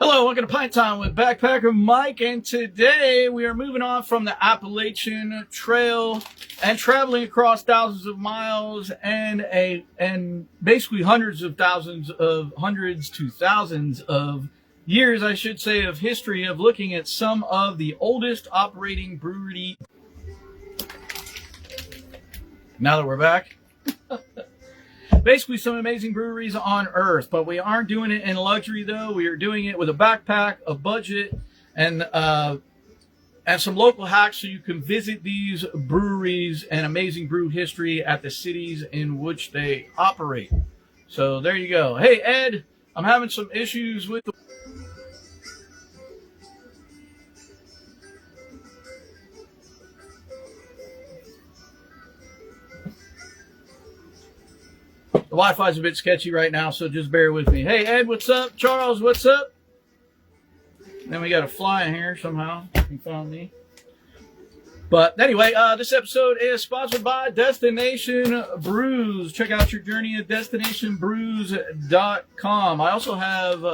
Hello, welcome to Pint Time with Backpacker Mike, and today we are moving on from the Appalachian Trail and traveling across thousands of miles and basically hundreds to thousands of years, I should say, of history, of looking at some of the oldest operating brewery. Now that we're back. Basically some amazing breweries on earth, but we aren't doing it in luxury though. We are doing it with a backpack, a budget, and some local hacks so you can visit these breweries and amazing brew history at the cities in which they operate. So there you go. Hey Ed, I'm having some issues with the Wi-Fi's a bit sketchy right now, so just bear with me. Hey, Ed, what's up? Charles, what's up? Then we got a fly in here somehow. He found me. But anyway, this episode is sponsored by Destination Brews. Check out your journey at destinationbrews.com. I also have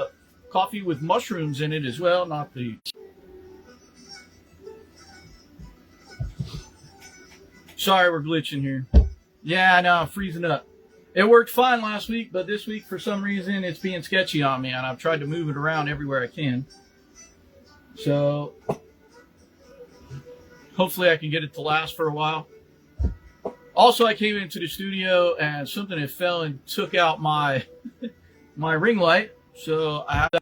coffee with mushrooms in it as well, not the... Sorry, we're glitching here. Yeah, I know, I'm freezing up. It worked fine last week, but this week, for some reason, it's being sketchy on me, and I've tried to move it around everywhere I can. So, hopefully I can get it to last for a while. Also, I came into the studio, and something had fell and took out my ring light, so I have to...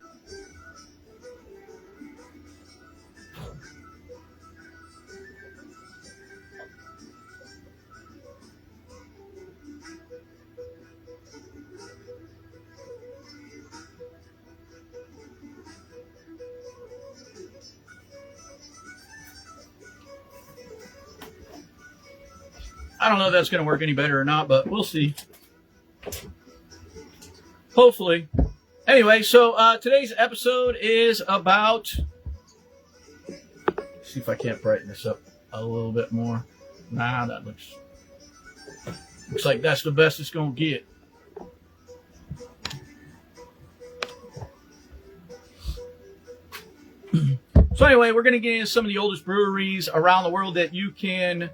I don't know if that's going to work any better or not, but we'll see. Hopefully. Anyway, so today's episode is about... Let's see if I can't brighten this up a little bit more. Nah, that looks like that's the best it's going to get. So anyway, we're going to get into some of the oldest breweries around the world that you can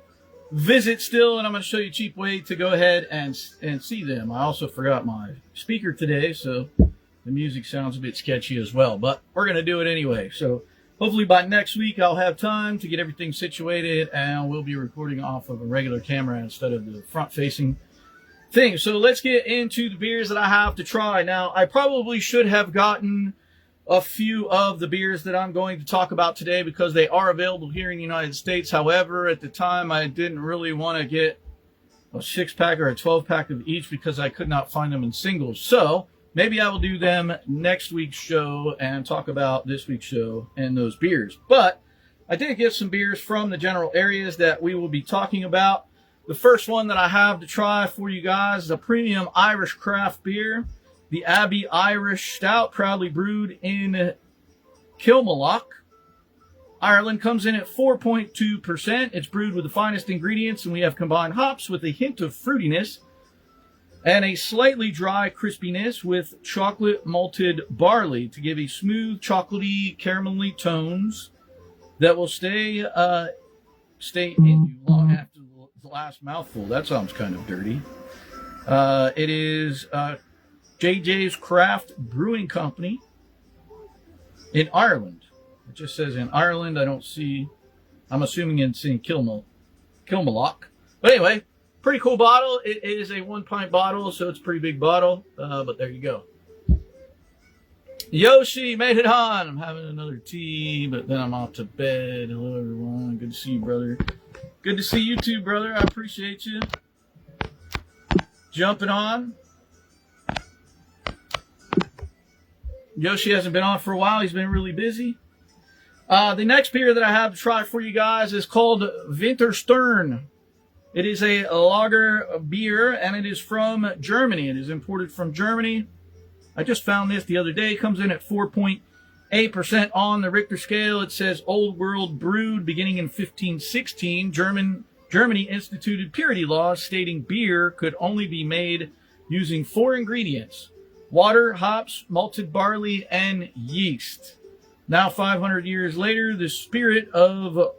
visit still, and I'm going to show you a cheap way to go ahead and see them. I also forgot my speaker today, so the music sounds a bit sketchy as well, but we're going to do it anyway. So hopefully by next week I'll have time to get everything situated, and we'll be recording off of a regular camera instead of the front-facing thing. So let's get into the beers that I have to try. Now, I probably should have gotten a few of the beers that I'm going to talk about today because they are available here in the United States. However, at the time, I didn't really want to get a 6-pack or a 12-pack of each because I could not find them in singles. So maybe I will do them next week's show and talk about this week's show and those beers. But I did get some beers from the general areas that we will be talking about. The first one that I have to try for you guys is a premium Irish craft beer. The Abbey Irish Stout, proudly brewed in Kilmallock, Ireland, comes in at 4.2%. It's brewed with the finest ingredients, and we have combined hops with a hint of fruitiness and a slightly dry crispiness with chocolate malted barley to give a smooth, chocolatey, caramelly tones that will stay in you long after the last mouthful. That sounds kind of dirty. It is... JJ's Craft Brewing Company in Ireland. It just says in Ireland. I don't see... I'm assuming it's in Kilmallock. But anyway, pretty cool bottle. It is a 1-pint bottle, so it's a pretty big bottle. But there you go. Yoshi made it on. I'm having another tea, but then I'm off to bed. Hello, everyone. Good to see you, brother. Good to see you too, brother. I appreciate you. Jumping on. Yoshi hasn't been on for a while. He's been really busy. The next beer that I have to try for you guys is called Winterstern. It is a lager beer, and it is from Germany. It is imported from Germany. I just found this the other day. It comes in at 4.8% on the Richter scale. It says Old World brewed beginning in 1516. Germany instituted purity laws stating beer could only be made using 4 ingredients: water, hops, malted barley, and yeast. Now 500 years later, the spirit of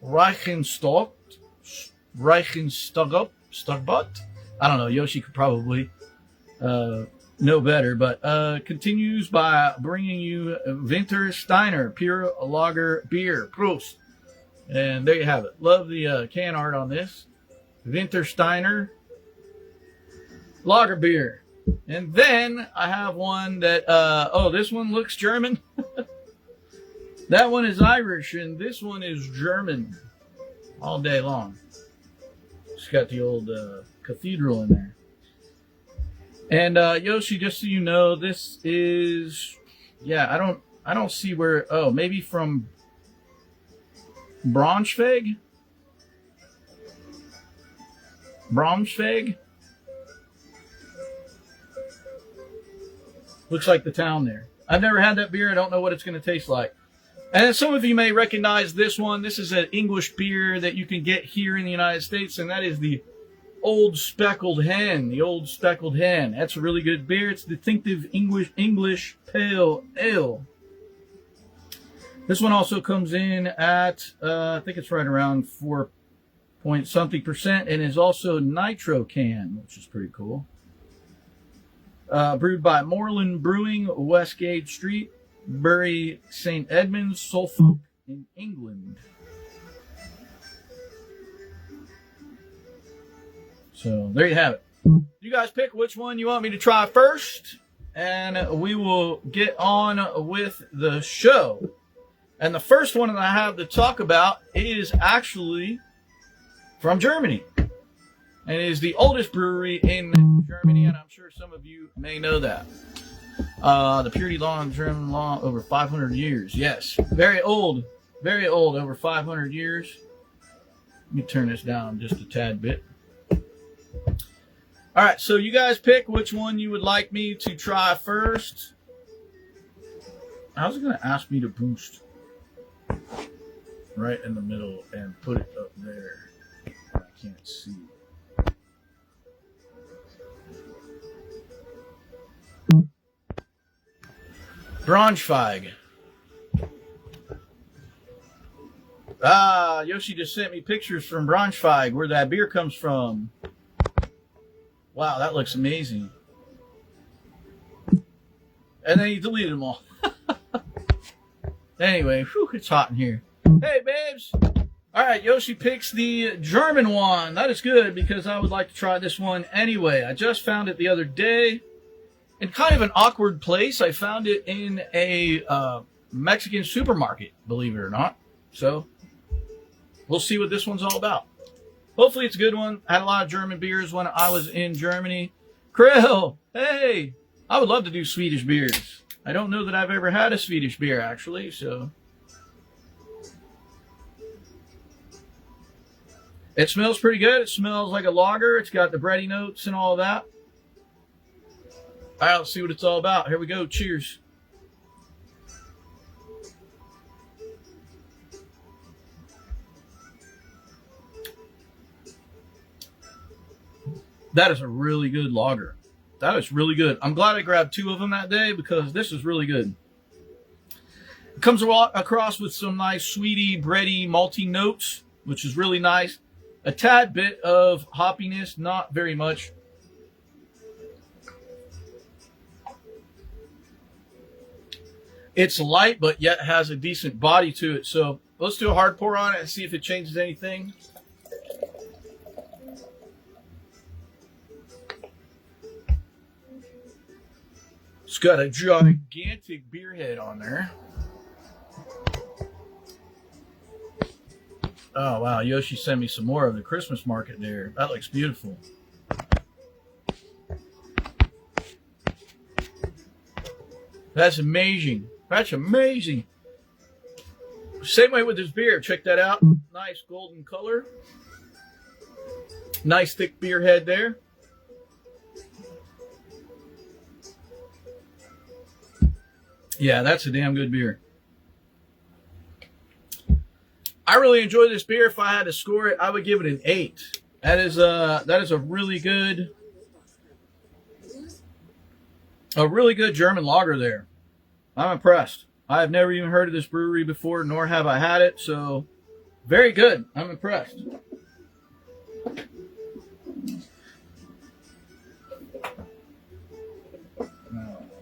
Reichenstock, I don't know, Yoshi could probably know better, but continues by bringing you Winter Steiner pure lager beer. Prost. And there you have it. Love the can art on this. Winter Steiner lager beer. And then I have one that, this one looks German. That one is Irish, and this one is German all day long. It's got the old cathedral in there. And Yoshi, just so you know, this is, I don't see where. Oh, maybe from Braunschweig. Looks like the town there. I've never had that beer. I don't know what it's going to taste like. And some of you may recognize this one. This is an English beer that you can get here in the United States, and that is the Old Speckled Hen. The Old Speckled Hen. That's a really good beer. It's distinctive English Pale Ale. This one also comes in at, I think it's right around 4-point-something%, and is also nitro can, which is pretty cool. Brewed by Moreland Brewing, Westgate Street, Bury, St. Edmunds, Suffolk, in England. So there you have it. You guys pick which one you want me to try first, and we will get on with the show. And the first one that I have to talk about is actually from Germany. And it is the oldest brewery in Germany, and I'm sure some of you may know that. The purity law in German law, over 500 years. Yes, very old, over 500 years. Let me turn this down just a tad bit. All right, so you guys pick which one you would like me to try first. I was going to ask me to boost right in the middle and put it up there. I can't see. Braunschweig. Yoshi just sent me pictures from Braunschweig, where that beer comes from. Wow, that looks amazing. And then he deleted them all. Anyway, it's hot in here. Hey, babes. All right, Yoshi picks the German one. That is good, because I would like to try this one anyway. I just found it the other day. In kind of an awkward place. I found it in a Mexican supermarket, believe it or not. So, we'll see what this one's all about. Hopefully it's a good one. I had a lot of German beers when I was in Germany. Krill, hey! I would love to do Swedish beers. I don't know that I've ever had a Swedish beer, actually, so. It smells pretty good. It smells like a lager. It's got the bready notes and all of that. All right, let's see what it's all about. Here we go. Cheers. That is a really good lager. That is really good. I'm glad I grabbed 2 of them that day, because this is really good. It comes across with some nice sweety, bready, malty notes, which is really nice. A tad bit of hoppiness, not very much. It's light, but yet has a decent body to it. So let's do a hard pour on it and see if it changes anything. It's got a gigantic beer head on there. Oh, wow. Yoshi sent me some more of the Christmas market there. That looks beautiful. That's amazing. That's amazing. Same way with this beer. Check that out. Nice golden color. Nice thick beer head there. Yeah, that's a damn good beer. I really enjoy this beer. If I had to score it, I would give it an 8. That is a really good. A really good German lager there. I'm impressed. I have never even heard of this brewery before, nor have I had it, so very good. I'm impressed.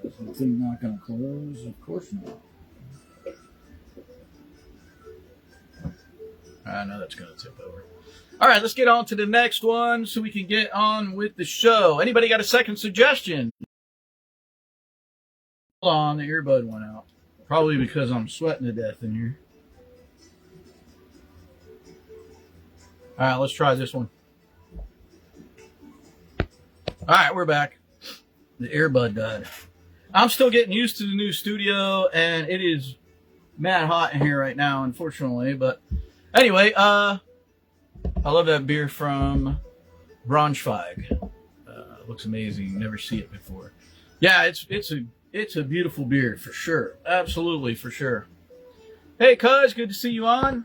Is the thing not going to close? Of course not. I know that's going to tip over. All right, let's get on to the next one so we can get on with the show. Anybody got a second suggestion? Hold on, the earbud went out. Probably because I'm sweating to death in here. All right, let's try this one. All right, we're back. The earbud died. I'm still getting used to the new studio, and it is mad hot in here right now, unfortunately. But anyway, I love that beer from Braunschweig. Looks amazing. Never see it before. Yeah, it's a beautiful beer for sure. Absolutely for sure. Hey, cuz, good to see you on.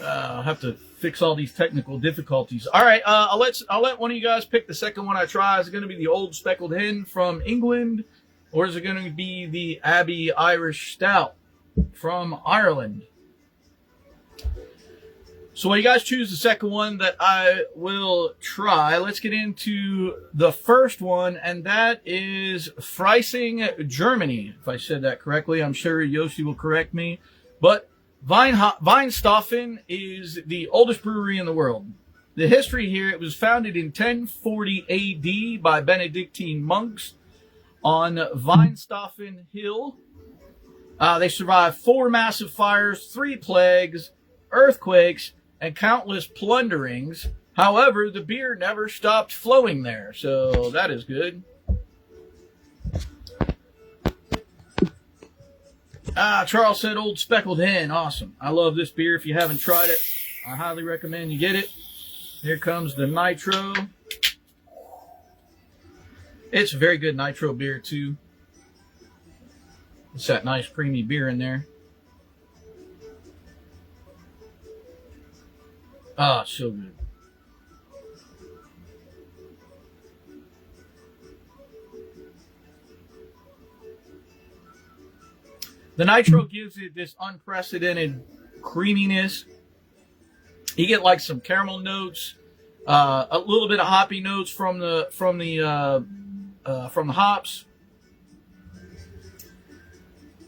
I'll have to fix all these technical difficulties. All right, I'll let one of you guys pick the second one I try. Is it going to be the Old Speckled Hen from England, or is it going to be the Abbey Irish Stout from Ireland? So while you guys choose the second one that I will try, let's get into the first one, and that is Freising, Germany. If I said that correctly, I'm sure Yoshi will correct me. But Weinstoffen is the oldest brewery in the world. The history here, it was founded in 1040 AD by Benedictine monks on Weinstoffen Hill. They survived 4 massive fires, 3 plagues, earthquakes, and countless plunderings. However, the beer never stopped flowing there, so that is good. Charles said Old Speckled Hen. Awesome. I love this beer. If you haven't tried it, I highly recommend you get it. Here comes the Nitro. It's a very good Nitro beer, too. It's that nice creamy beer in there. Ah, it's so good. The Nitro gives it this unprecedented creaminess. You get like some caramel notes, a little bit of hoppy notes from the hops.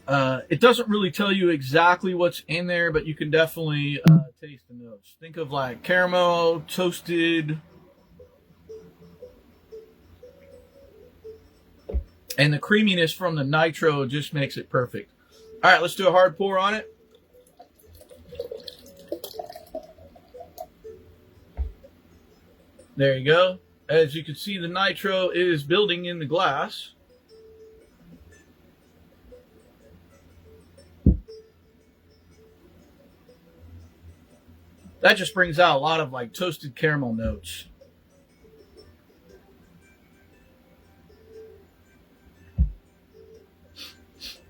It doesn't really tell you exactly what's in there, but you can definitely taste the notes. Think of like caramel, toasted, and the creaminess from the Nitro just makes it perfect. All right, let's do a hard pour on it. There you go. As you can see, the Nitro is building in the glass. That just brings out a lot of like toasted caramel notes.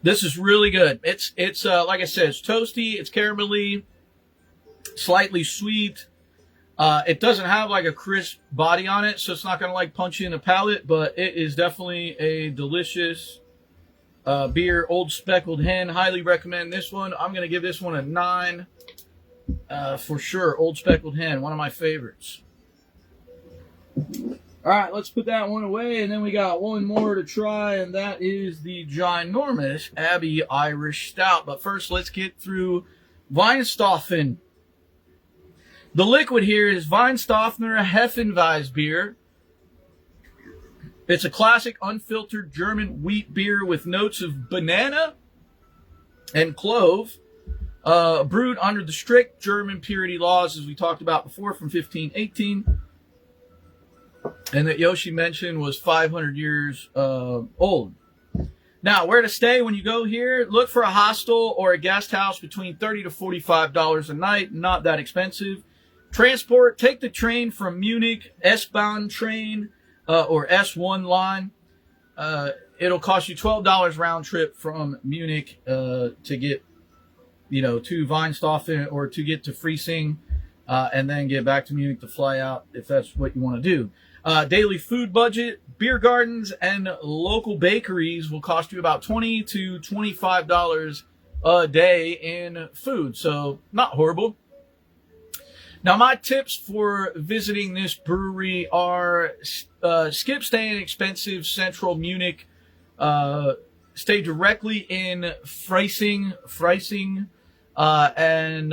This is really good. It's like I said, it's toasty, it's caramelly, slightly sweet. It doesn't have like a crisp body on it, so it's not going to like punch you in the palate, but it is definitely a delicious beer. Old Speckled Hen. Highly recommend this one. I'm going to give this one a 9 for sure. Old Speckled Hen, one of my favorites. All right, let's put that one away, and then we got one more to try, and that is the ginormous Abbey Irish Stout. But first, let's get through Weinstoffen. The liquid here is Weinstoffener Heffenweis beer. It's a classic unfiltered German wheat beer with notes of banana and clove, brewed under the strict German purity laws, as we talked about before, from 1518. And that Yoshi mentioned was 500 years old. Now, where to stay when you go here? Look for a hostel or a guest house between $30 to $45 a night. Not that expensive. Transport, take the train from Munich, S-Bahn train or S1 line. It'll cost you $12 round trip from Munich to get, to Weinstoffen or to get to Freising. And then get back to Munich to fly out if that's what you want to do. Daily food budget, beer gardens, and local bakeries will cost you about $20 to $25 a day in food. So not horrible. Now, my tips for visiting this brewery are skip staying expensive central Munich. Stay directly in Freising, and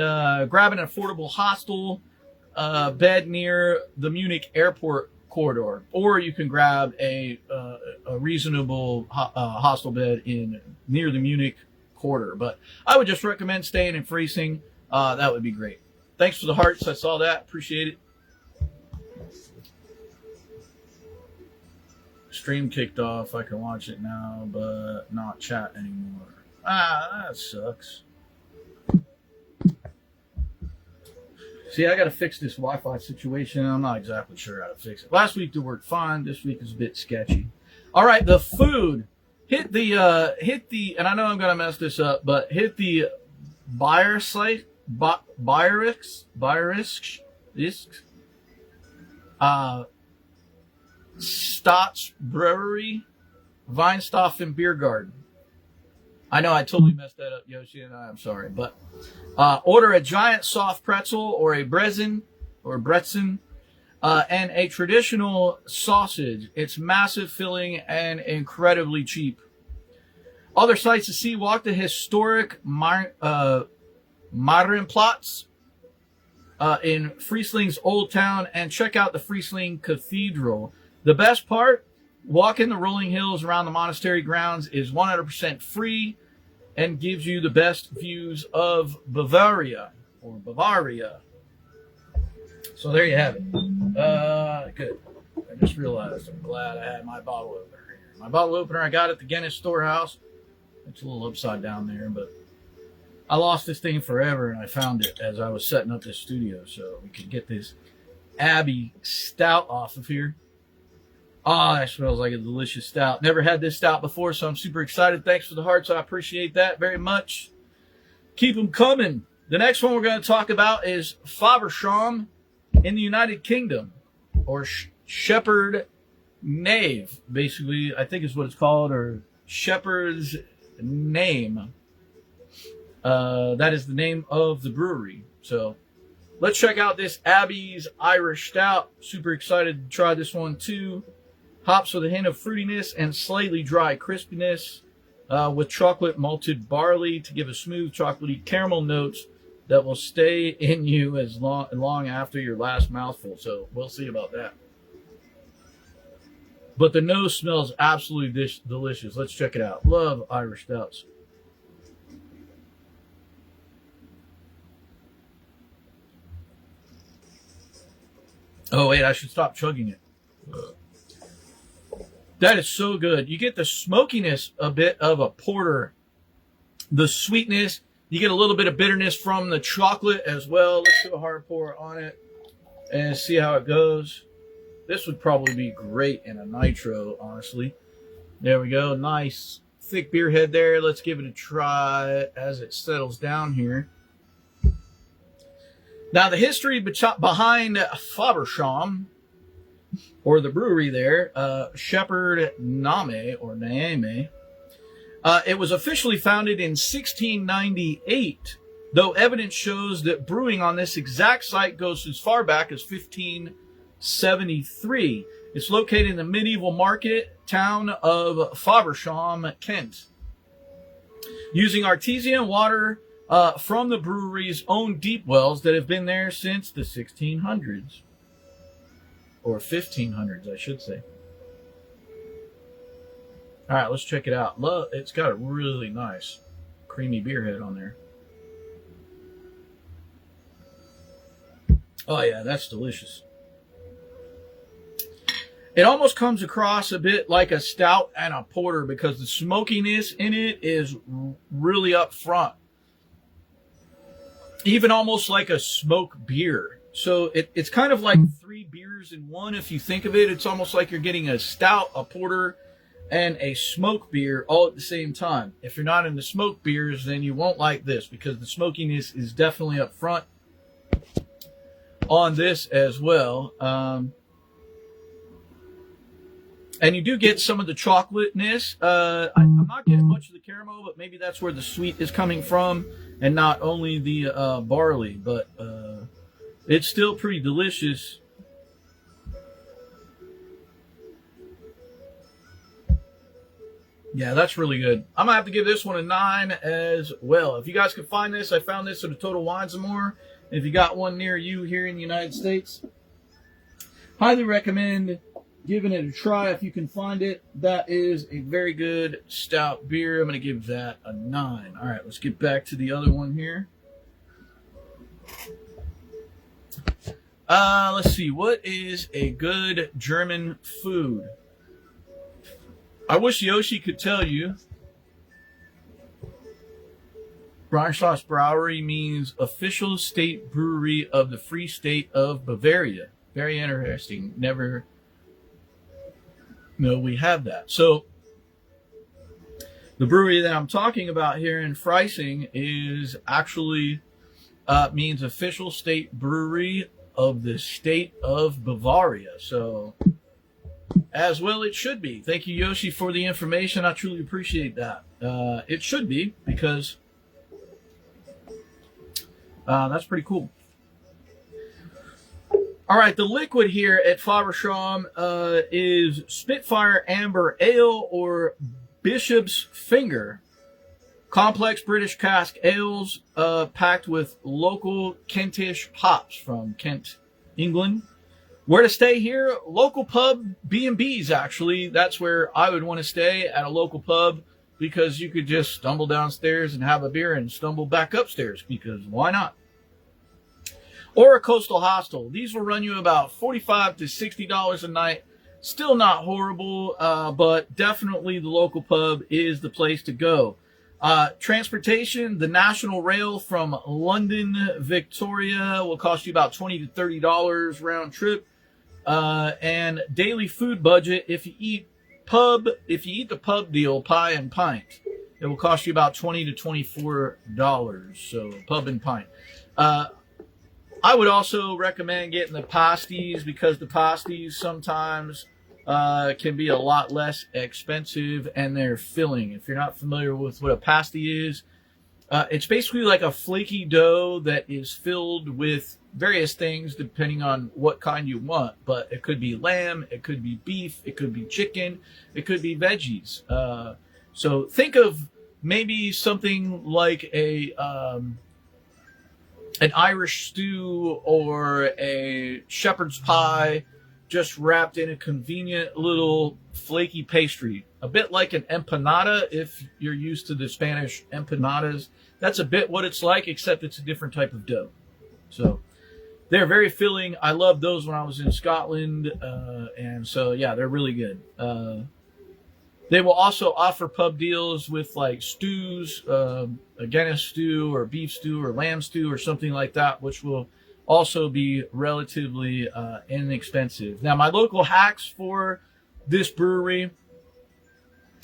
grab an affordable hostel bed near the Munich airport corridor, or you can grab a reasonable hostel bed near the Munich corridor. But I would just recommend staying in Freising. That would be great. Thanks for the hearts. I saw that. Appreciate it. Stream kicked off. I can watch it now, but not chat anymore. That sucks. See, I got to fix this Wi-Fi situation. I'm not exactly sure how to fix it. Last week it worked fine. This week is a bit sketchy. All right, the food. Hit the, and I know I'm going to mess this up, but hit the buyer site. Bayerisch, Stotts Brewery, Weinstoff and Beer Garden. I know I totally messed that up, Yoshi, and I'm sorry. But order a giant soft pretzel or a brezen, and a traditional sausage. It's massive, filling, and incredibly cheap. Other sites to see: walk the historic Marienplatz in Friesling's Old Town, and check out the Freising Cathedral. The best part, walking the rolling hills around the monastery grounds is 100% free and gives you the best views of Bavaria. So there you have it. Good. I just realized I'm glad I had my bottle opener here. My bottle opener I got at the Guinness storehouse. It's a little upside down there, but I lost this thing forever, and I found it as I was setting up this studio so we could get this Abbey Stout off of here. Oh, that smells like a delicious stout. Never had this stout before, so I'm super excited. Thanks for the hearts. I appreciate that very much. Keep them coming. The next one we're going to talk about is Fabersham in the United Kingdom, or Shepherd Nave, basically, I think is what it's called, or Shepherd's Name. That is the name of the brewery. So let's check out this Abbey's Irish Stout. Super excited to try this one too. Hops with a hint of fruitiness and slightly dry crispiness, with chocolate malted barley to give a smooth chocolatey caramel notes that will stay in you as long after your last mouthful. So we'll see about that. But the nose smells absolutely delicious. Let's check it out. Love Irish Stouts. Oh, wait, I should stop chugging it. That is so good. You get the smokiness a bit of a porter. The sweetness. You get a little bit of bitterness from the chocolate as well. Let's do a hard pour on it and see how it goes. This would probably be great in a nitro, honestly. There we go. Nice thick beer head there. Let's give it a try as it settles down here. Now, the history behind Fabersham, or the brewery there, Shepherd Name, or Naeme, it was officially founded in 1698, though evidence shows that brewing on this exact site goes as far back as 1573. It's located in the medieval market town of Fabersham, Kent. Using artesian water from the brewery's own deep wells that have been there since the 1600s. Or 1500s, I should say. All right, let's check it out. It's got a really nice creamy beer head on there. Oh, yeah, that's delicious. It almost comes across a bit like a stout and a porter because the smokiness in it is really up front. Even almost like a smoke beer. So it's kind of like three beers in one. If you think of it, it's almost like you're getting a stout, a porter, and a smoke beer all at the same time. If you're not into smoke beers, then you won't like this because the smokiness is definitely up front on this as well. And you do get some of the chocolateness. I'm not getting much of the caramel, but maybe that's where the sweet is coming from, and not only the barley. But it's still pretty delicious. Yeah, that's really good. I'm gonna have to give this one a 9 as well. If you guys can find this, I found this at a Total Wines and More. If you got one near you here in the United States, highly recommend giving it a try if you can find it. That is a very good stout beer. I'm going to give that a 9. All right, let's get back to the other one here. Let's see. What is a good German food? I wish Yoshi could tell you. Breweries Brewery means official state brewery of the Free State of Bavaria. Very interesting. Never know we have that. So the brewery that I'm talking about here in Freising is actually means official state brewery of the state of Bavaria. So as well it should be. Thank you, Yoshi, for the information. I truly appreciate that. It should be, because that's pretty cool. All right, the liquid here at Fabersham is Spitfire Amber Ale or Bishop's Finger. Complex British cask ales packed with local Kentish hops from Kent, England. Where to stay here? Local pub, B&Bs, actually. That's where I would want to stay, at a local pub, because you could just stumble downstairs and have a beer and stumble back upstairs, because why not? Or a coastal hostel. These will run you about $45 to $60 a night. Still not horrible, but definitely the local pub is the place to go. Transportation, the National Rail from London, Victoria will cost you about $20 to $30 round trip. And daily food budget, if you eat the pub deal, pie and pint, it will cost you about $20 to $24. So pub and pint. I would also recommend getting the pasties, because the pasties sometimes can be a lot less expensive and they're filling. If you're not familiar with what a pasty is, it's basically like a flaky dough that is filled with various things depending on what kind you want. But it could be lamb, it could be beef, it could be chicken, it could be veggies. So think of maybe something like an Irish stew or a shepherd's pie, just wrapped in a convenient little flaky pastry. A bit like an empanada, if you're used to the Spanish empanadas. That's a bit what it's like, except it's a different type of dough. So they're very filling. I loved those when I was in Scotland. And so, yeah, they're really good. They will also offer pub deals with like stews, a Guinness stew or beef stew or lamb stew or something like that, which will also be relatively inexpensive. Now, my local hacks for this brewery,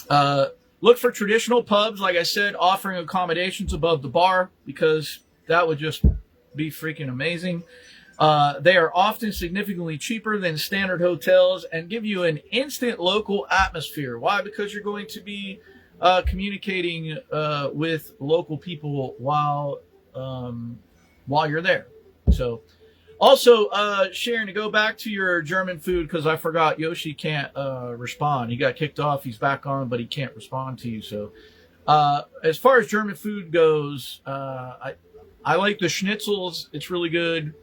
look for traditional pubs, like I said, offering accommodations above the bar, because that would just be freaking amazing. They are often significantly cheaper than standard hotels and give you an instant local atmosphere. Why? Because you're going to be communicating with local people while you're there. So, also, Sharon, to go back to your German food, because I forgot, Yoshi can't respond. He got kicked off. He's back on, but he can't respond to you. So, as far as German food goes, I like the schnitzels. It's really good.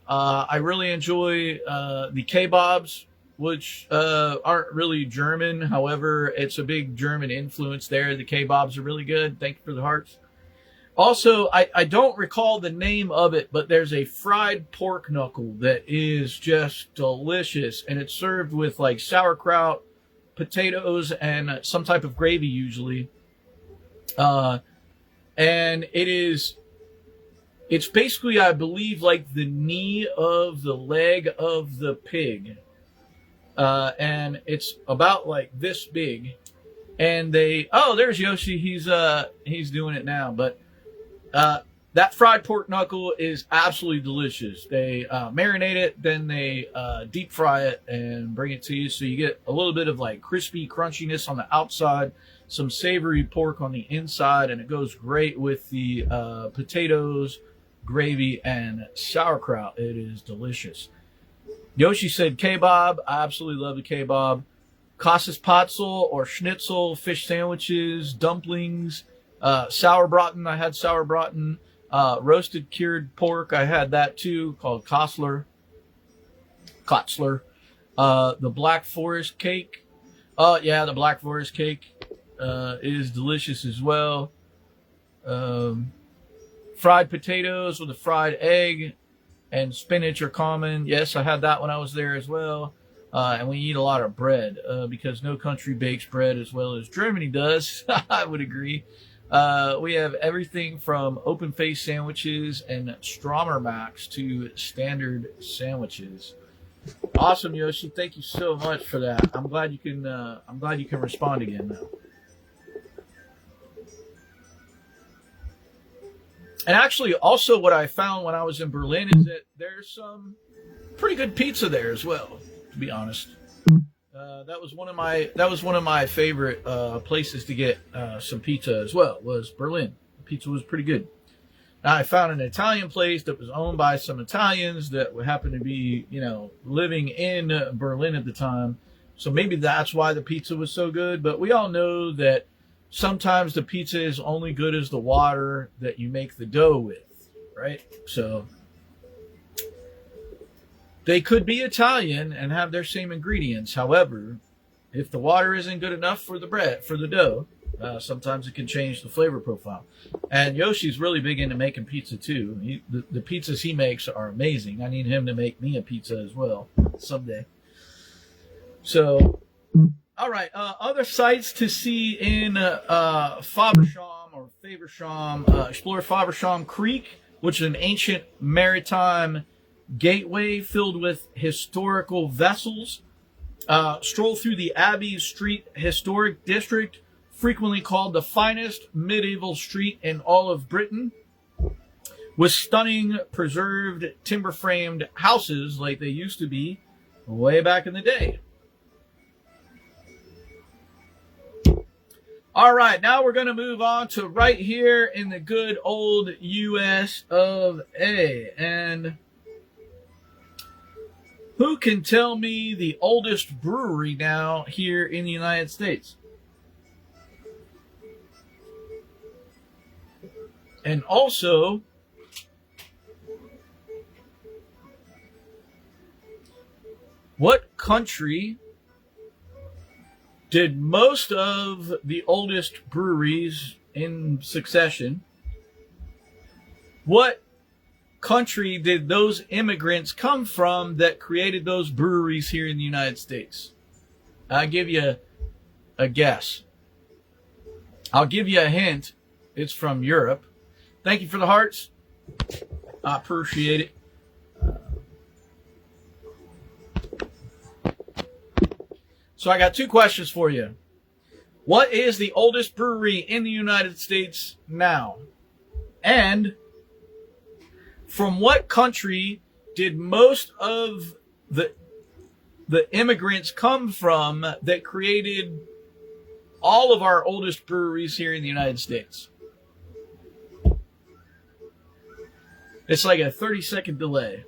I really enjoy the kebabs, which aren't really German. However, it's a big German influence there. The kebabs are really good. Thank you for the hearts. Also, I don't recall the name of it, but there's a fried pork knuckle that is just delicious. And it's served with like sauerkraut, potatoes, and some type of gravy usually. And it's basically, I believe, like the knee of the leg of the pig. And it's about like this big. And there's Yoshi. He's doing it now. But that fried pork knuckle is absolutely delicious. They marinate it, then they deep fry it and bring it to you. So you get a little bit of like crispy crunchiness on the outside, some savory pork on the inside, and it goes great with the potatoes, gravy, and sauerkraut. It is delicious. Yoshi said kebab. I absolutely love the kebab. Kassis or schnitzel, fish sandwiches, dumplings, sauerbraten. I had sauerbraten. Roasted cured pork, I had that too, called Kotzler. The Black Forest cake. Oh, yeah, the Black Forest cake is delicious as well. Fried potatoes with a fried egg and spinach are common. Yes, I had that when I was there as well. And we eat a lot of bread because no country bakes bread as well as Germany does. I would agree. We have everything from open face sandwiches and Strommermacks to standard sandwiches. Awesome, Yoshi. Thank you so much for that. I'm glad you can respond again now. And actually, also what I found when I was in Berlin is that there's some pretty good pizza there as well, to be honest. That was one of my favorite places to get some pizza as well, was Berlin. The pizza was pretty good. Now, I found an Italian place that was owned by some Italians that happened to be, living in Berlin at the time. So maybe that's why the pizza was so good. But we all know that sometimes the pizza is only good as the water that you make the dough with, right? So they could be Italian and have their same ingredients. However, if the water isn't good enough for the dough, sometimes it can change the flavor profile. And Yoshi's really big into making pizza too. The pizzas he makes are amazing. I need him to make me a pizza as well someday. So, all right. Other sites to see in Faversham or Faversham. Explore Faversham Creek, which is an ancient maritime gateway filled with historical vessels. Stroll through the Abbey Street Historic District, frequently called the finest medieval street in all of Britain, with stunning preserved timber-framed houses like they used to be way back in the day. All right, now we're going to move on to right here in the good old U.S. of A. And who can tell me the oldest brewery now here in the United States? And also, what country did most of the oldest breweries in succession? What country did those immigrants come from that created those breweries here in the United States? I'll give you a guess. I'll give you a hint. It's from Europe. Thank you for the hearts. I appreciate it. So I got two questions for you. What is the oldest brewery in the United States now? And from what country did most of the immigrants come from that created all of our oldest breweries here in the United States? It's like a 30-second delay.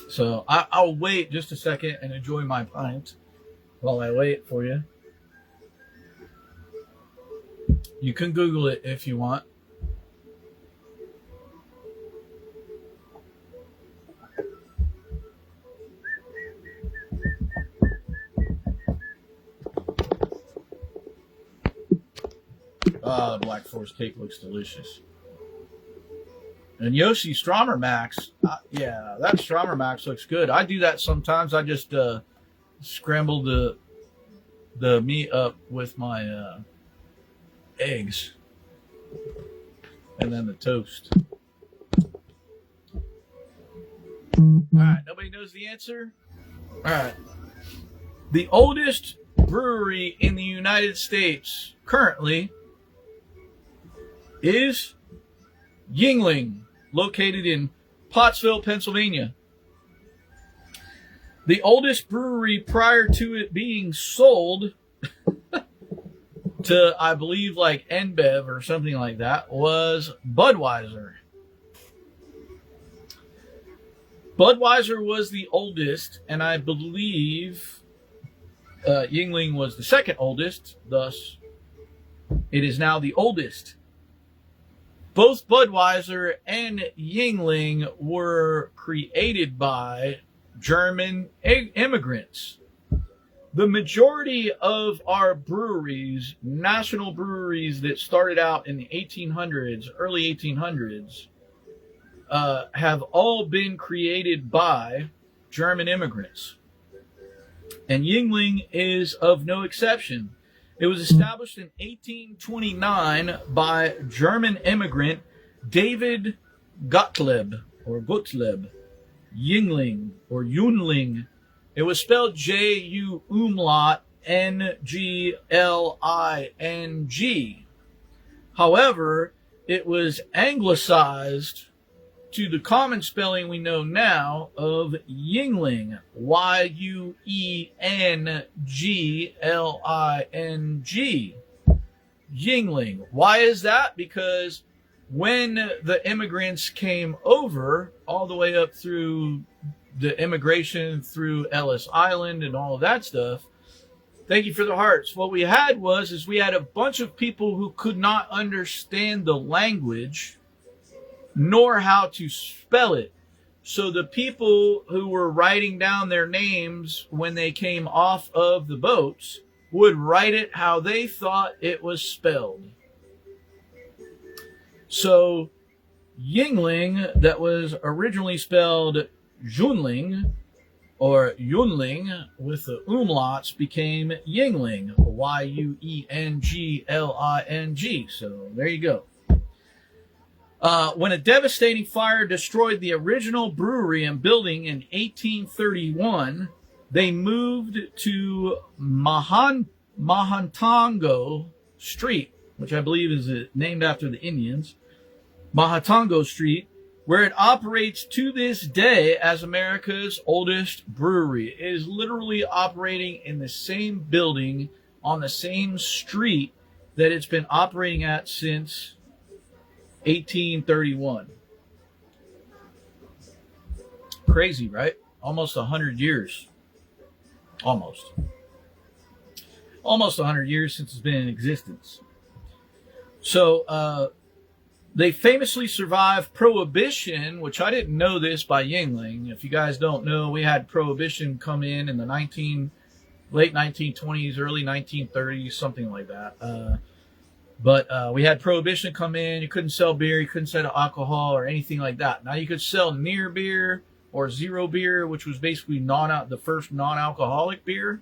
So I'll wait just a second and enjoy my pint while I wait for you. You can Google it if you want. The Black Forest cake looks delicious. And Yoshi Strommermacks, yeah, that Strommermacks looks good. I do that sometimes. I just scramble the meat up with my eggs and then the toast. All right, nobody knows the answer? All right. The oldest brewery in the United States currently is Yuengling, located in Pottsville, Pennsylvania. The oldest brewery prior to it being sold to, I believe, like NBev or something like that, was Budweiser. Budweiser was the oldest, and I believe Yuengling was the second oldest. Thus, it is now the oldest. Both Budweiser and Yuengling were created by German immigrants. The majority of our breweries, national breweries that started out in the 1800s, early 1800s, have all been created by German immigrants. And Yuengling is of no exception. It was established in 1829 by German immigrant David Gottlieb, or Gottlieb, Yuengling, or Yuengling. It was spelled J-U umlaut N-G-L-I-N-G. However, it was anglicized to the common spelling we know now of Yuengling, Y-U-E-N-G-L-I-N-G. Yuengling. Why is that? Because when the immigrants came over, all the way up through the immigration through Ellis Island and all of that stuff, thank you for the hearts. What we had was we had a bunch of people who could not understand the language nor how to spell it. So the people who were writing down their names when they came off of the boats would write it how they thought it was spelled. So Yuengling, that was originally spelled Junling or Yunling with the umlauts, became Yuengling, Y-U-E-N-G-L-I-N-G. So there you go. When a devastating fire destroyed the original brewery and building in 1831, they moved to Mahatongo Street, which I believe is named after the Indians, Mahatongo Street, where it operates to this day as America's oldest brewery. It is literally operating in the same building on the same street that it's been operating at since 1831. Crazy, right? Almost 100 years. Almost 100 years since it's been in existence. So, they famously survived Prohibition, which I didn't know this by Yuengling. If you guys don't know, we had Prohibition come in the late 1920s, early 1930s, something like that. But we had Prohibition come in. You couldn't sell beer. You couldn't sell alcohol or anything like that. Now you could sell near beer or zero beer, which was basically the first non-alcoholic beer.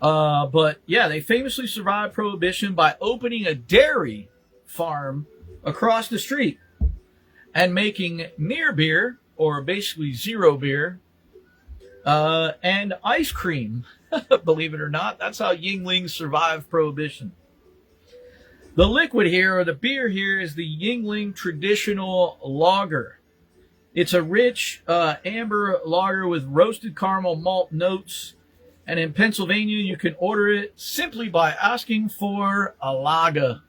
But yeah, they famously survived Prohibition by opening a dairy farm across the street and making near beer, or basically zero beer, and ice cream. Believe it or not, that's how Yuengling survived Prohibition. The liquid here, or the beer here, is the Yuengling Traditional Lager. It's a rich amber lager with roasted caramel malt notes. And in Pennsylvania, you can order it simply by asking for a lager.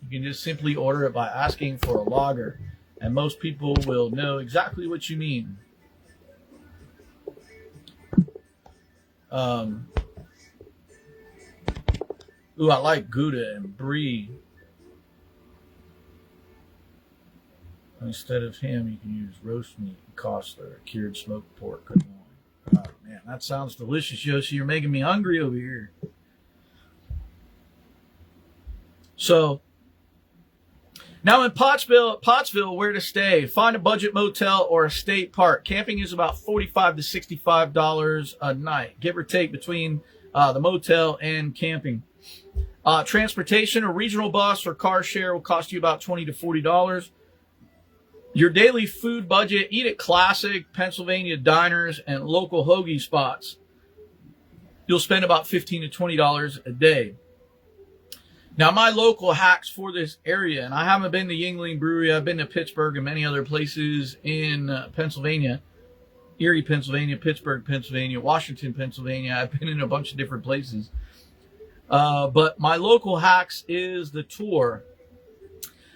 You can just simply order it by asking for a lager. And most people will know exactly what you mean. Ooh, I like Gouda and Brie. Instead of ham, you can use roast meat and Costler, cured smoked pork. Good morning. Oh, man, that sounds delicious, Yoshi. You're making me hungry over here. So, now in Pottsville, where to stay? Find a budget motel or a state park. Camping is about $45 to $65 a night, give or take between the motel and camping. Transportation, a regional bus or car share will cost you about $20 to $40. Your daily food budget, eat at classic Pennsylvania diners and local hoagie spots. You'll spend about $15 to $20 a day. Now, my local hacks for this area, and I haven't been to Yuengling Brewery. I've been to Pittsburgh and many other places in Pennsylvania, Erie, Pennsylvania, Pittsburgh, Pennsylvania, Washington, Pennsylvania. I've been in a bunch of different places. But my local hacks is the tour.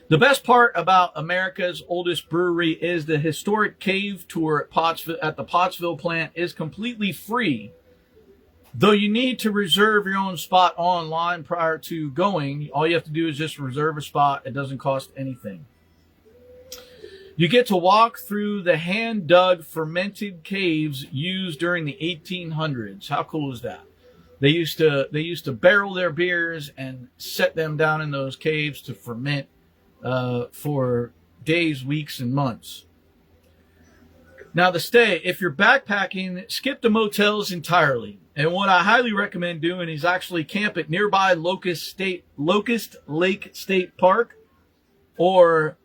The best part about America's oldest brewery is the historic cave tour at the Pottsville plant is completely free. Though you need to reserve your own spot online prior to going, all you have to do is just reserve a spot. It doesn't cost anything. You get to walk through the hand-dug fermented caves used during the 1800s. How cool is that? They used to barrel their beers and set them down in those caves to ferment for days, weeks, and months. Now, the stay, if you're backpacking, skip the motels entirely. And what I highly recommend doing is actually camp at nearby Locust Lake State Park or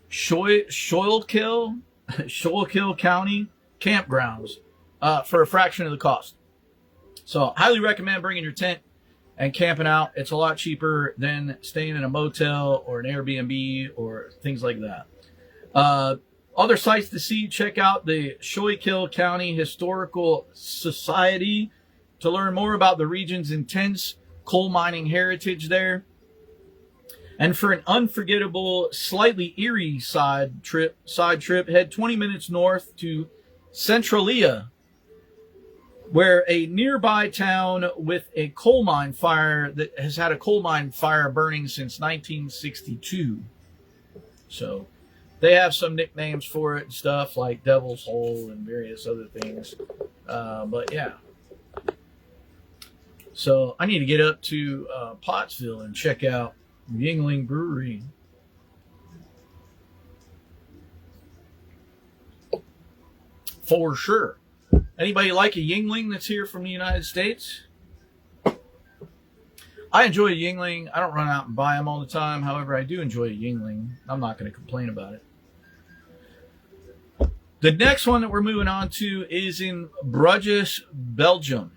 Schuylkill County campgrounds for a fraction of the cost. So, highly recommend bringing your tent and camping out. It's a lot cheaper than staying in a motel or an Airbnb or things like that. Other sites to see, check out the Schuylkill County Historical Society to learn more about the region's intense coal mining heritage there. And for an unforgettable, slightly eerie side trip, head 20 minutes north to Centralia, where a nearby town with a coal mine fire that has had a coal mine fire burning since 1962. So they have some nicknames for it and stuff like Devil's Hole and various other things. But yeah. So I need to get up to Pottsville and check out Yuengling Brewery. For sure. Anybody like a Yuengling that's here from the United States? I enjoy a Yuengling. I don't run out and buy them all the time. However, I do enjoy a Yuengling. I'm not going to complain about it. The next one that we're moving on to is in Bruges, Belgium.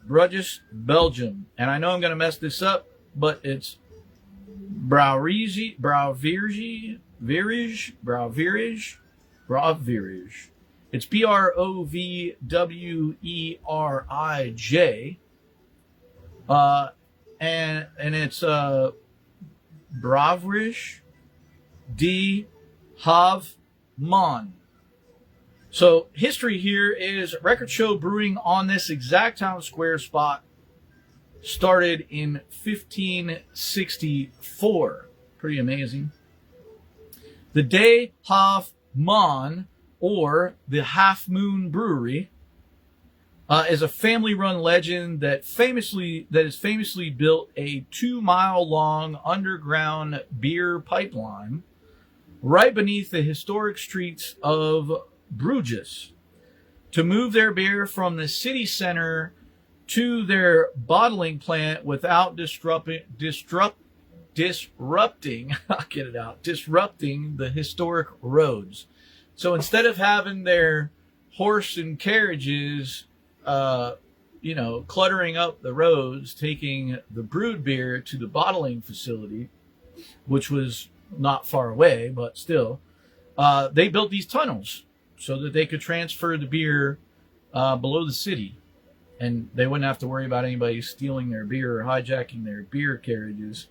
Bruges, Belgium. And I know I'm going to mess this up, but it's Breweries. It's Brovwerij. And it's Bravrish de Havman. So history here is Record Show Brewing on this exact town square spot started in 1564. Pretty amazing. The De Havman, or the Half Moon Brewery, is a family-run legend that is famously built a 2-mile-long underground beer pipeline right beneath the historic streets of Bruges to move their beer from the city center to their bottling plant without disrupting the historic roads. So instead of having their horse and carriages cluttering up the roads, taking the brewed beer to the bottling facility, which was not far away, but still, they built these tunnels so that they could transfer the beer below the city, and they wouldn't have to worry about anybody stealing their beer or hijacking their beer carriages.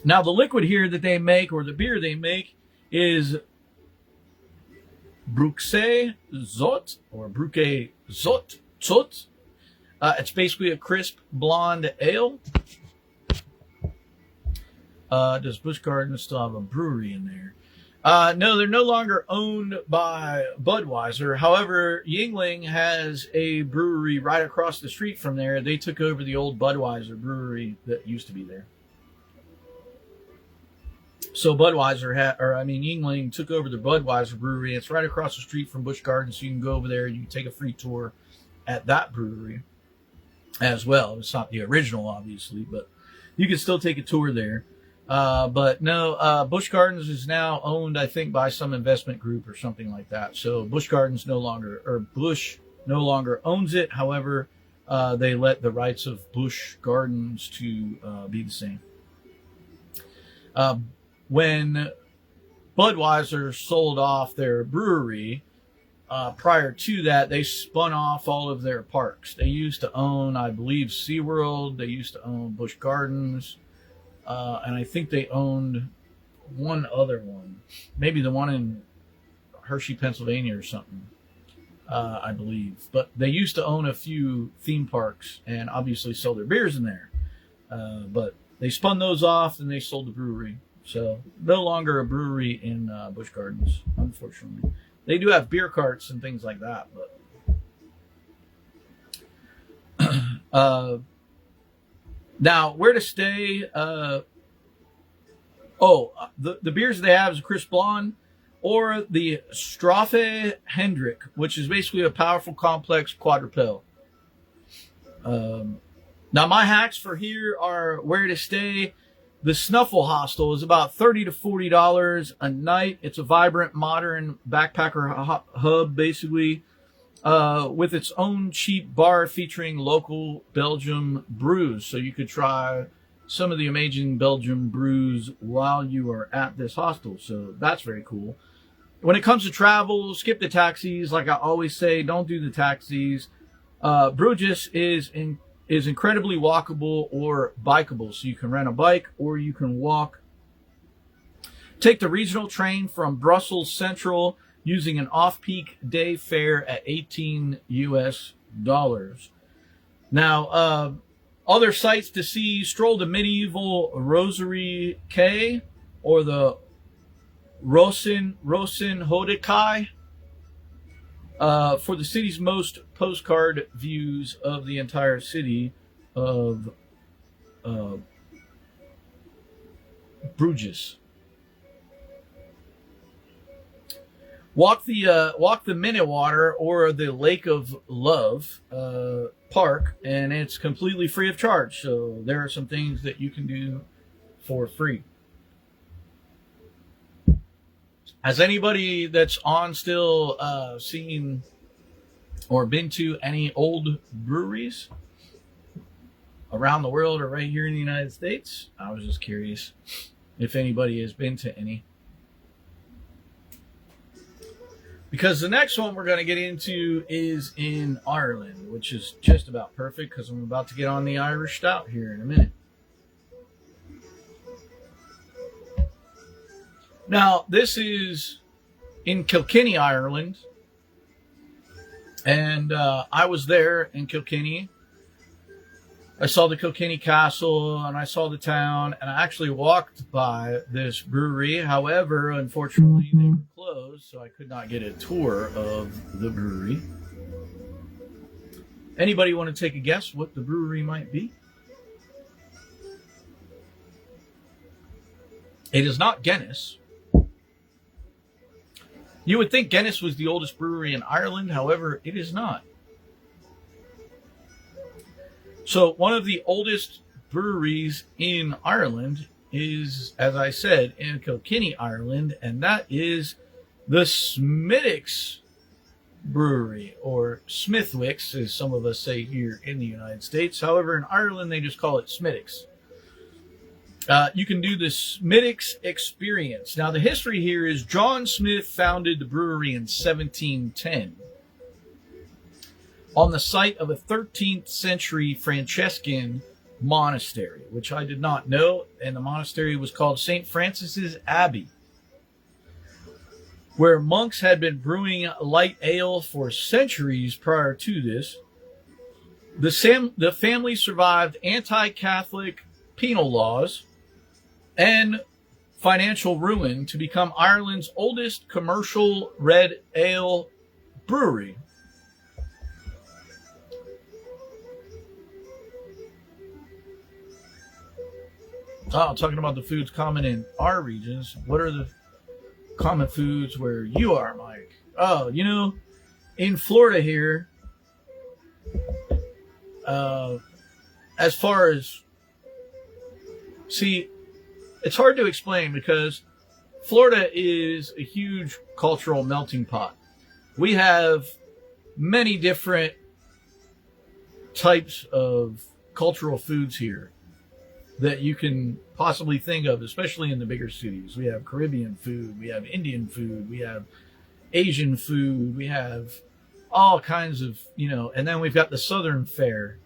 Now, the liquid here that they make, or the beer they make, is Bruxe Zot, or Bruque Zot. It's basically a crisp blonde ale. Does Busch Gardens still have a brewery in there? No, they're no longer owned by Budweiser. However, Yuengling has a brewery right across the street from there. They took over the old Budweiser brewery that used to be there. So Yuengling took over the Budweiser brewery. It's right across the street from Busch Gardens, so you can go over there. You can take a free tour at that brewery as well. It's not the original, obviously, but you can still take a tour there. But no, Busch Gardens is now owned, I think, by some investment group or something like that. So Busch no longer owns it. However, they let the rights of Busch Gardens to be the same. When Budweiser sold off their brewery, prior to that, they spun off all of their parks. They used to own, I believe, SeaWorld. They used to own Busch Gardens. And I think they owned one other one. Maybe the one in Hershey, Pennsylvania or something, I believe. But they used to own a few theme parks and obviously sell their beers in there. But they spun those off and they sold the brewery. So no longer a brewery in Busch Gardens, unfortunately. They do have beer carts and things like that, but now where to stay? The beers they have is a Chris Blonde or the Straffe Hendrick, which is basically a powerful, complex quadrupel. Now my hacks for here are where to stay. The Snuffle Hostel is about $30 to $40 a night. It's a vibrant, modern backpacker hub, basically, with its own cheap bar featuring local Belgian brews. So you could try some of the amazing Belgian brews while you are at this hostel. So that's very cool. When it comes to travel, skip the taxis. Like I always say, don't do the taxis. Bruges is incredibly walkable or bikeable. So you can rent a bike or you can walk. Take the regional train from Brussels Central using an off-peak day fare at $18 US. Now, other sites to see, stroll the medieval Rosary Quay or the Rosen Hodekai. For the city's most postcard views of the entire city of Bruges. Walk the Minnewater or the Lake of Love park, and it's completely free of charge. So there are some things that you can do for free. Has anybody that's on still seen or been to any old breweries around the world or right here in the United States? I was just curious if anybody has been to any. Because the next one we're going to get into is in Ireland, which is just about perfect because I'm about to get on the Irish Stout here in a minute. Now, this is in Kilkenny, Ireland, and I was there in Kilkenny. I saw the Kilkenny Castle, and I saw the town, and I actually walked by this brewery. However, unfortunately, they were closed, so I could not get a tour of the brewery. Anybody want to take a guess what the brewery might be? It is not Guinness. You would think Guinness was the oldest brewery in Ireland. However, it is not. So one of the oldest breweries in Ireland is, as I said, in Kilkenny, Ireland, and that is the Smithwick's Brewery, or Smithwick's, as some of us say here in the United States. However, in Ireland, they just call it Smithwick's. You can do the Smithwick's experience. Now, the history here is John Smith founded the brewery in 1710 on the site of a 13th century Franciscan monastery, which I did not know, and the monastery was called St. Francis's Abbey, where monks had been brewing light ale for centuries prior to this. The family survived anti-Catholic penal laws and financial ruin to become Ireland's oldest commercial red ale brewery. Oh, talking about the foods common in our regions. What are the common foods where you are, Mike? Oh, in Florida here, as far as, see, it's hard to explain because Florida is a huge cultural melting pot. We have many different types of cultural foods here that you can possibly think of, especially in the bigger cities. We have Caribbean food, we have Indian food, we have Asian food, we have all kinds of, and then we've got the Southern fare.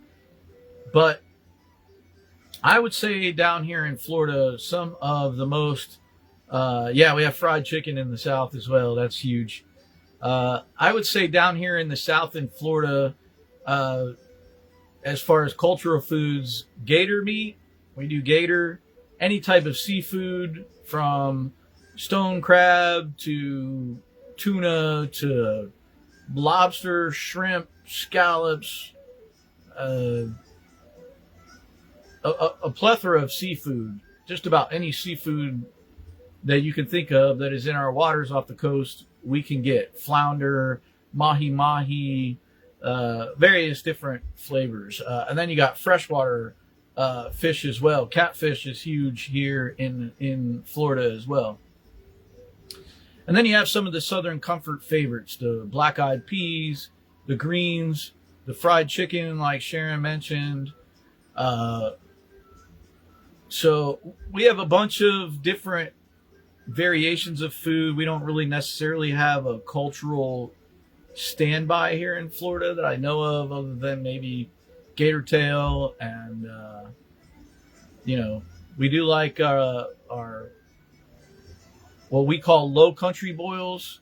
But I would say down here in Florida, some of the most, we have fried chicken in the South as well. That's huge. I would say down here in the South in Florida, as far as cultural foods, gator meat. We do gator, any type of seafood from stone crab to tuna to lobster, shrimp, scallops, a plethora of seafood. Just about any seafood that you can think of that is in our waters off the coast, we can get. Flounder, mahi-mahi, various different flavors. And then you got freshwater fish as well. Catfish is huge here in Florida as well. And then you have some of the Southern comfort favorites, the black-eyed peas, the greens, the fried chicken like Sharon mentioned. So we have a bunch of different variations of food. We don't really necessarily have a cultural standby here in Florida that I know of, other than maybe gator tail and we do like our what we call low country boils,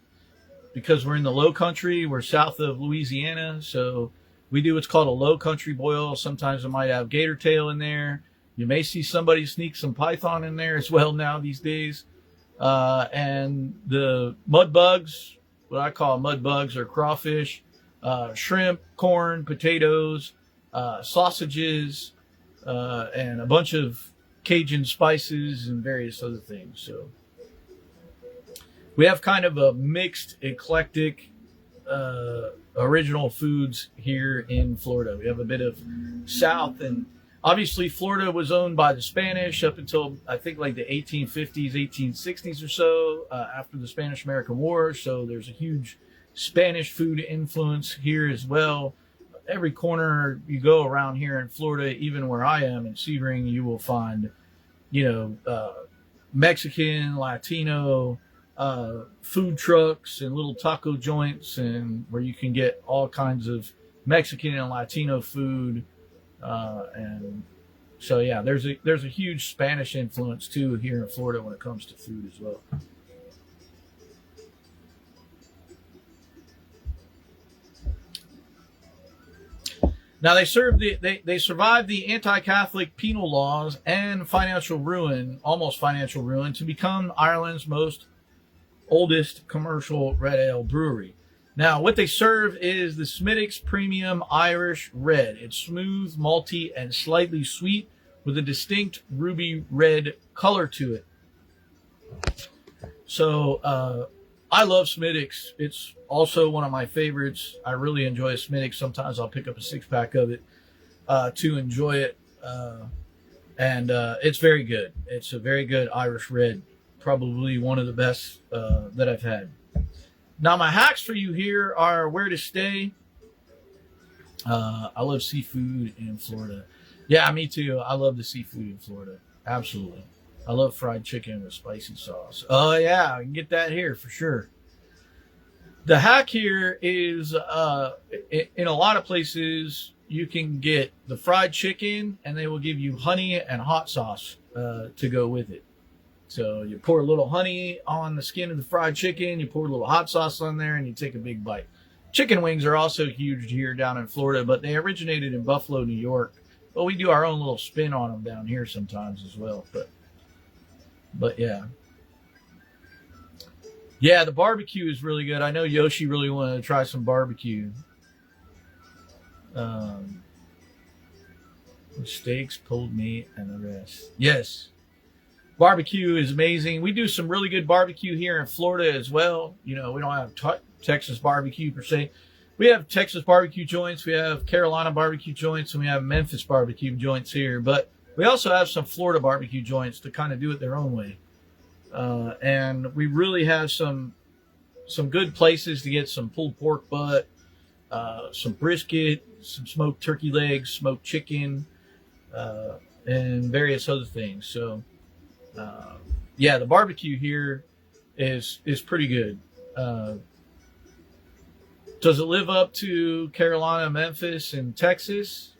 because we're in the low country. We're south of Louisiana, so we do what's called a low country boil. Sometimes it might have gator tail in there. You may see somebody sneak some python in there as well now these days. And the mud bugs, what I call mud bugs, are crawfish, shrimp, corn, potatoes, sausages, and a bunch of Cajun spices and various other things. So we have kind of a mixed, eclectic, original foods here in Florida. We have a bit of South, and obviously Florida was owned by the Spanish up until I think like the 1850s, 1860s or so, after the Spanish-American War. So there's a huge Spanish food influence here as well. Every corner you go around here in Florida, even where I am in Sebring, you will find, Mexican, Latino, food trucks and little taco joints, and where you can get all kinds of Mexican and Latino food. And so, yeah, there's a huge Spanish influence too here in Florida when it comes to food as well. Now they survived the anti-Catholic penal laws and almost financial ruin, to become Ireland's oldest commercial red ale brewery. Now, what they serve is the Smithwick's Premium Irish Red. It's smooth, malty, and slightly sweet, with a distinct ruby red color to it. So, I love Smithwick's. It's also one of my favorites. I really enjoy Smithwick's. Sometimes I'll pick up a 6-pack of it to enjoy it. And it's very good. It's a very good Irish Red. Probably one of the best that I've had. Now, my hacks for you here are where to stay. I love seafood in Florida. Yeah, me too. I love the seafood in Florida. Absolutely. I love fried chicken with spicy sauce. Oh, yeah, I can get that here for sure. The hack here is, in a lot of places, you can get the fried chicken, and they will give you honey and hot sauce to go with it. So you pour a little honey on the skin of the fried chicken, you pour a little hot sauce on there, and you take a big bite. Chicken wings are also huge here down in Florida, but they originated in Buffalo, New York. But we do our own little spin on them down here sometimes as well. But yeah. Yeah, the barbecue is really good. I know Yoshi really wanted to try some barbecue. Steaks, pulled meat, and the rest. Yes. Barbecue is amazing. We do some really good barbecue here in Florida as well. We don't have Texas barbecue per se. We have Texas barbecue joints. We have Carolina barbecue joints, and we have Memphis barbecue joints here. But we also have some Florida barbecue joints to kind of do it their own way. And we really have some good places to get some pulled pork butt, some brisket, some smoked turkey legs, smoked chicken, and various other things. So, yeah, the barbecue here is pretty good. Does it live up to Carolina, Memphis, and Texas?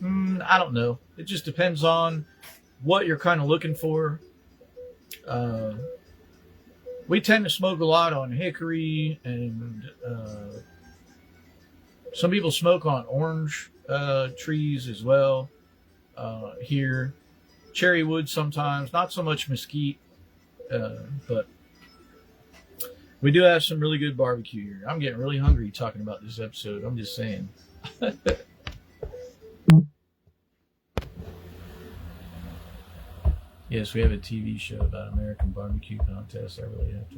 I don't know. It just depends on what you're kind of looking for. We tend to smoke a lot on hickory, and some people smoke on orange trees as well here. Cherry wood sometimes, not so much mesquite, but we do have some really good barbecue here. I'm getting really hungry talking about this episode. I'm just saying. Yes, we have a TV show about American barbecue contest. I really have to.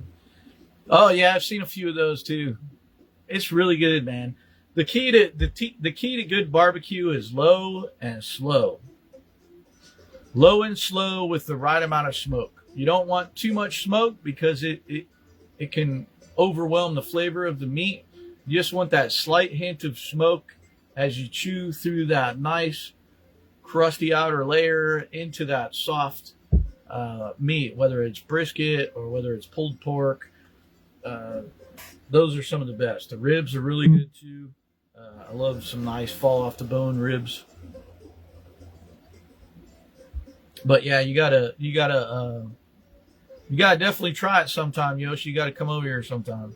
Oh yeah, I've seen a few of those too. It's really good, man. The key to good barbecue is low and slow. Low and slow with the right amount of smoke. You don't want too much smoke because it can overwhelm the flavor of the meat. You just want that slight hint of smoke as you chew through that nice crusty outer layer into that soft meat, whether it's brisket or whether it's pulled pork. Those are some of the best. The ribs are really good too. I love some nice fall off the bone ribs. But yeah, you gotta definitely try it sometime, Yoshi. You gotta come over here sometime.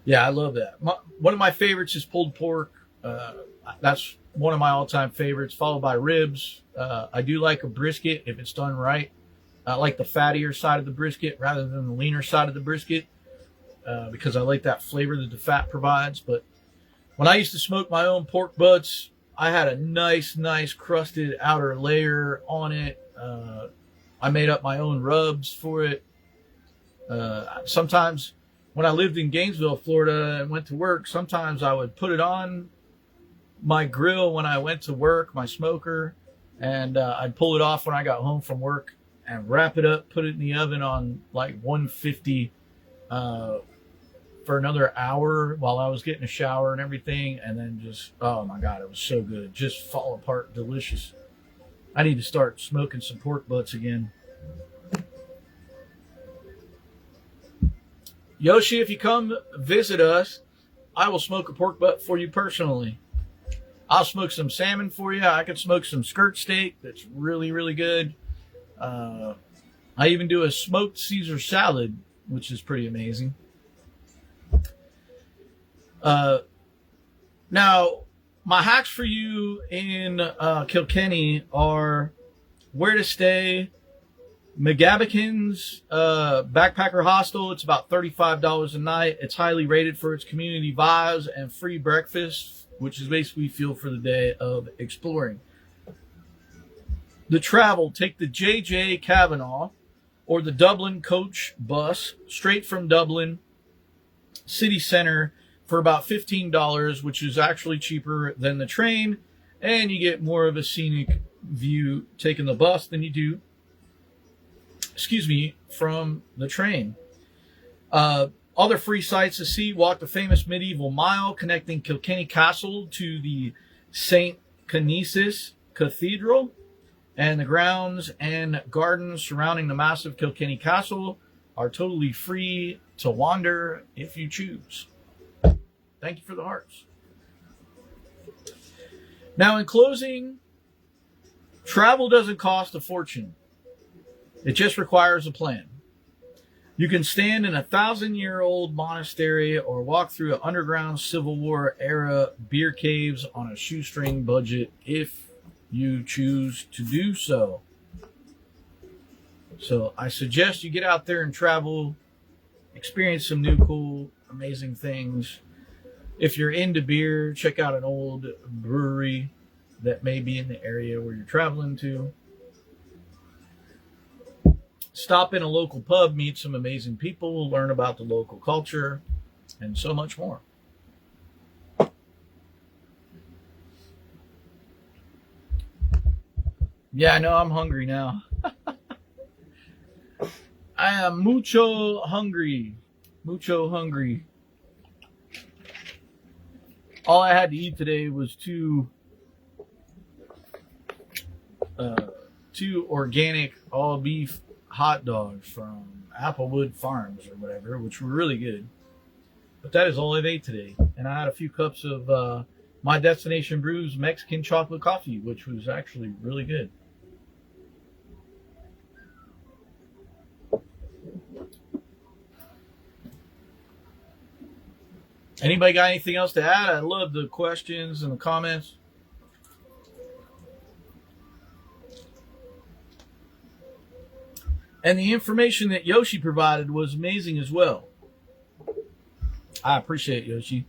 Yeah, I love that. One of my favorites is pulled pork. That's one of my all-time favorites, followed by ribs. I do like a brisket if it's done right. I like the fattier side of the brisket rather than the leaner side of the brisket because I like that flavor that the fat provides. But when I used to smoke my own pork butts, I had a nice crusted outer layer on it. I made up my own rubs for it. Sometimes when I lived in Gainesville, Florida, and went to work, sometimes I would put it on my grill when I went to work, my smoker, and I'd pull it off when I got home from work and wrap it up, put it in the oven on like 150 for another hour while I was getting a shower and everything, and then just, oh my God, it was so good. Just fall apart, delicious. I need to start smoking some pork butts again. Yoshi, if you come visit us, I will smoke a pork butt for you personally. I'll smoke some salmon for you. I can smoke some skirt steak that's really, really good. I even do a smoked Caesar salad, which is pretty amazing. Now, my hacks for you in Kilkenny are where to stay. McGavican's Backpacker Hostel. It's about $35 a night. It's highly rated for its community vibes and free breakfast, which is basically fuel for the day of exploring. The travel, take the JJ Kavanaugh or the Dublin coach bus straight from Dublin city center for about $15, which is actually cheaper than the train, and you get more of a scenic view taking the bus than you do, from the train. Other free sights to see: walk the famous medieval mile connecting Kilkenny Castle to the St. Canices Cathedral, and the grounds and gardens surrounding the massive Kilkenny Castle are totally free to wander if you choose. Thank you for the hearts. Now, in closing, travel doesn't cost a fortune. It just requires a plan. You can stand in a 1,000-year-old monastery or walk through an underground Civil War era beer caves on a shoestring budget if you choose to do so. So I suggest you get out there and travel, experience some new, cool, amazing things. If you're into beer, check out an old brewery that may be in the area where you're traveling to. Stop in a local pub, meet some amazing people, learn about the local culture, and so much more. Yeah, I know I'm hungry now. I am mucho hungry. Mucho hungry. all I had to eat today was two organic all beef hot dogs from Applewood Farms or whatever, which were really good. But that is all I've ate today. And I had a few cups of my Destination Brews Mexican chocolate coffee, which was actually really good. Anybody got anything else to add? I love the questions and the comments. And the information that Yoshi provided was amazing as well. I appreciate it, Yoshi.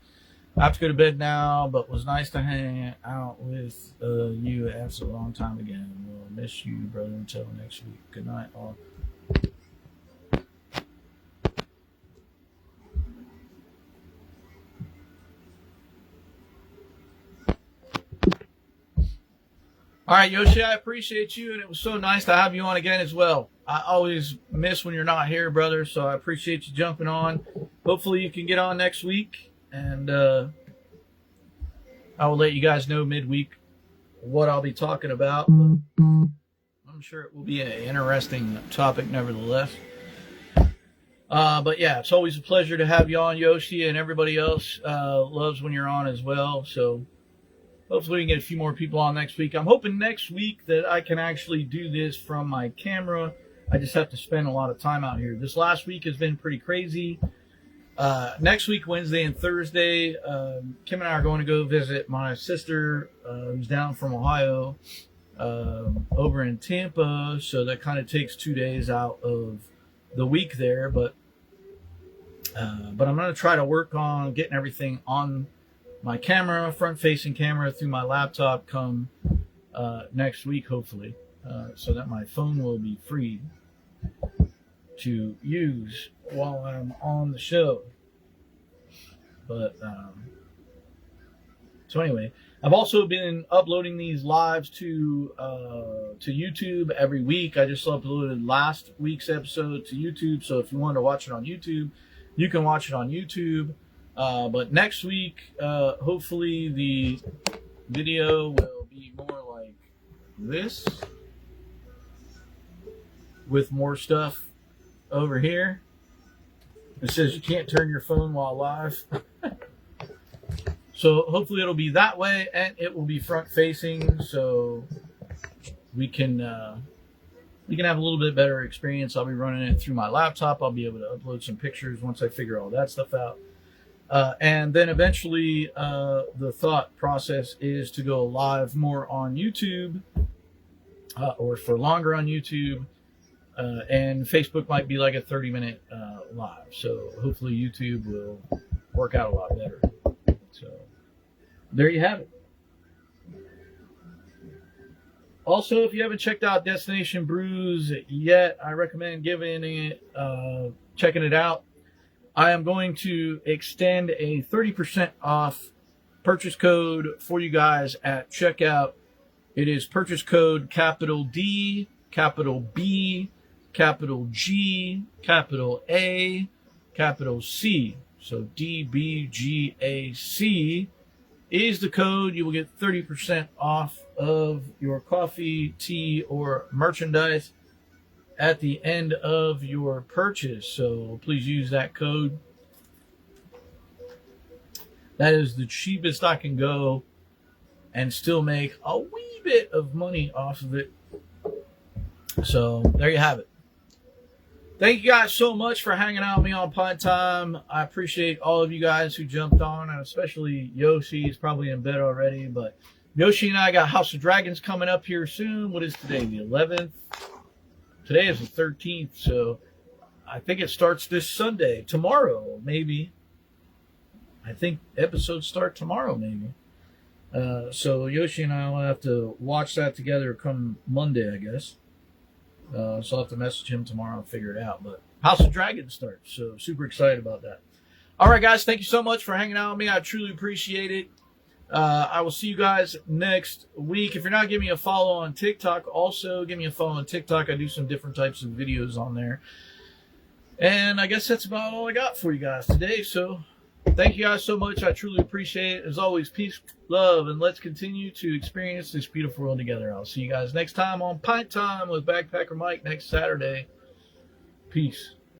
I have to go to bed now, but it was nice to hang out with you after a long time again. We'll miss you, brother, until next week. Good night, all. All right, Yoshi, I appreciate you, and it was so nice to have you on again as well. I always miss when you're not here, brother, so I appreciate you jumping on. Hopefully you can get on next week, and I will let you guys know midweek what I'll be talking about. I'm sure it will be an interesting topic nevertheless. But yeah, it's always a pleasure to have you on, Yoshi, and everybody else loves when you're on as well, so hopefully we can get a few more people on next week. I'm hoping next week that I can actually do this from my camera. I just have to spend a lot of time out here. This last week has been pretty crazy. Next week, Wednesday and Thursday, Kim and I are going to go visit my sister who's down from Ohio over in Tampa. So that kind of takes 2 days out of the week there. But I'm going to try to work on getting everything on my camera, front-facing camera, through my laptop come next week, hopefully, so that my phone will be free to use while I'm on the show. But so anyway, I've also been uploading these lives to YouTube every week. I just uploaded last week's episode to YouTube, so if you wanted to watch it on YouTube, you can watch it on YouTube. But next week, hopefully the video will be more like this, with more stuff over here. It says you can't turn your phone while live. So hopefully it'll be that way, and it will be front facing, so we can have a little bit better experience. I'll be running it through my laptop. I'll be able to upload some pictures once I figure all that stuff out. And then eventually the thought process is to go live more on YouTube, or for longer on YouTube, and Facebook might be like a 30-minute live. So hopefully YouTube will work out a lot better. So there you have it. Also, if you haven't checked out Destination Brews yet, I recommend checking it out. I am going to extend a 30% off purchase code for you guys at checkout. It is purchase code capital D, capital B, capital G, capital A, capital C. So DBGAC is the code. You will get 30% off of your coffee, tea, or merchandise at the end of your purchase. So please use that code. That is the cheapest I can go and still make a wee bit of money off of it. So there you have it. Thank you guys so much for hanging out with me on Pint Time. I appreciate all of you guys who jumped on, and especially Yoshi. He's probably in bed already, but Yoshi and I got House of Dragons coming up here soon. What is today? The 11th? Today is the 13th, so I think it starts this Sunday. Tomorrow, maybe. I think episodes start tomorrow, maybe. So Yoshi and I will have to watch that together come Monday, I guess. So I'll have to message him tomorrow and figure it out. But House of Dragons starts, so super excited about that. All right, guys, thank you so much for hanging out with me. I truly appreciate it. I will see you guys next week. If you're not giving me a follow on TikTok, also give me a follow on TikTok. I do some different types of videos on there. And I guess that's about all I got for you guys today. So Thank you guys so much. I truly appreciate it. As always, peace, love, and let's continue to experience this beautiful world together. I'll see you guys next time on Pint Time with Backpacker Mike next Saturday. Peace.